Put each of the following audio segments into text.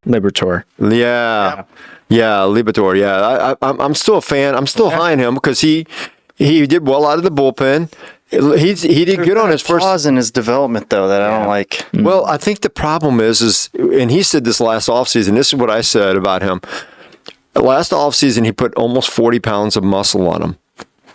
Liberatore. Yeah, Liberatore. Yeah, I'm still a fan. I'm still high on him because he did well out of the bullpen. He did good on his first pause in his development though that I don't like. Well, I think the problem is, and he said this last offseason, this is what I said about him. Last offseason, he put almost 40 pounds of muscle on him,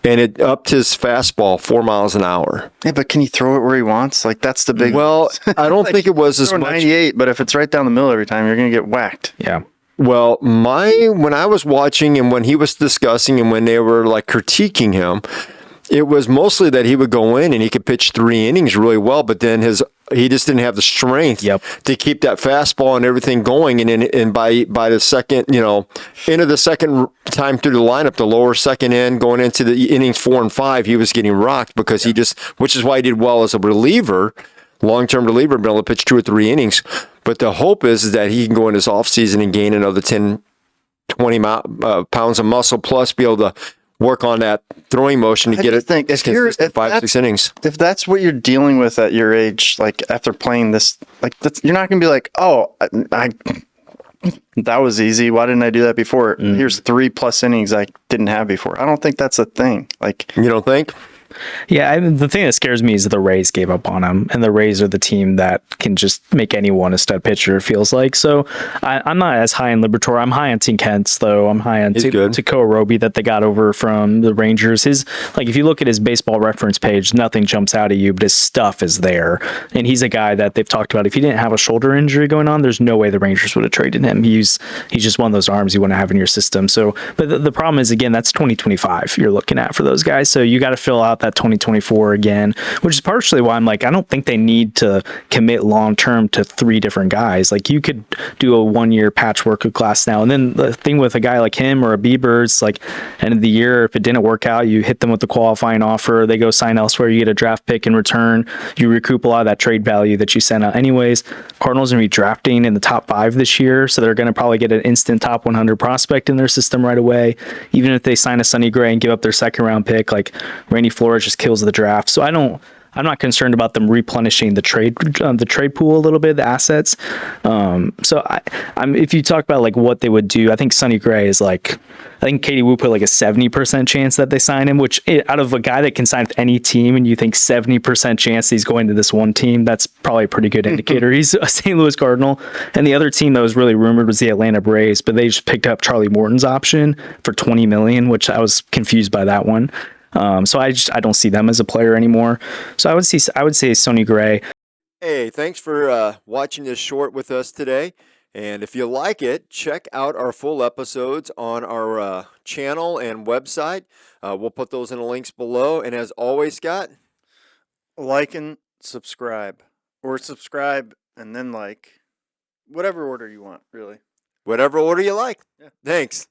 and it upped his fastball 4 miles an hour. Yeah, but can he throw it where he wants? Like, that's the big... Well, I don't think it was as much. 98, but if it's right down the middle every time, you're going to get whacked. Yeah. Well, when I was watching and when he was discussing and when they were like critiquing him, it was mostly that he would go in and he could pitch 3 innings really well, but then he just didn't have the strength to keep that fastball and everything going. And by the second, into the second time through the lineup, the lower second end, going into the innings 4 and 5, he was getting rocked because which is why he did well as a reliever, long-term reliever, being able to pitch 2 or 3 innings. But the hope is that he can go in his offseason and gain another 10, 20 pounds of muscle, plus be able to work on that throwing motion to get it. Think if 5-6 innings. If that's what you're dealing with at your age, like after playing this, like you're not gonna be like, oh, I that was easy. Why didn't I do that before? Here's 3+ innings I didn't have before. I don't think that's a thing. Like, you don't think? Yeah, the thing that scares me is that the Rays gave up on him, and the Rays are the team that can just make anyone a stud pitcher, it feels like. So I'm not as high in Liberatore. I'm high on T. Kent's, though. I'm high on Tekoa Roby that they got over from the Rangers. If you look at his baseball reference page, nothing jumps out at you, but his stuff is there. And he's a guy that they've talked about. If he didn't have a shoulder injury going on, there's no way the Rangers would have traded him. He's just one of those arms you want to have in your system. So, but the problem is, again, that's 2025 you're looking at for those guys. So you got to fill out that 2024 again, which is partially why I'm like, I don't think they need to commit long-term to 3 different guys. Like, you could do a 1-year patchwork of class now. And then the thing with a guy like him or a Bieber, it's like end of the year, if it didn't work out, you hit them with the qualifying offer, they go sign elsewhere, you get a draft pick in return, you recoup a lot of that trade value that you sent out anyways. Cardinals are going to be drafting in the top 5 this year, so they're going to probably get an instant top 100 prospect in their system right away. Even if they sign a Sonny Gray and give up their 2nd-round pick, like Randy Flores just kills the draft. So I'm not concerned about them replenishing the trade pool a little bit, the assets. If you talk about like what they would do, I think Sonny Gray is like, I think Katie Wu put like a 70% chance that they sign him, which out of a guy that can sign with any team and you think 70% chance he's going to this one team, that's probably a pretty good indicator. He's a St. Louis Cardinal. And the other team that was really rumored was the Atlanta Braves, but they just picked up Charlie Morton's option for $20 million, which I was confused by that one. So I don't see them as a player anymore. So I would say Sonny Gray. Hey, thanks for watching this short with us today. And if you like it, check out our full episodes on our channel and website. We'll put those in the links below. And as always, Scott, like and subscribe, or subscribe and then like, whatever order you want, really. Whatever order you like. Yeah. Thanks.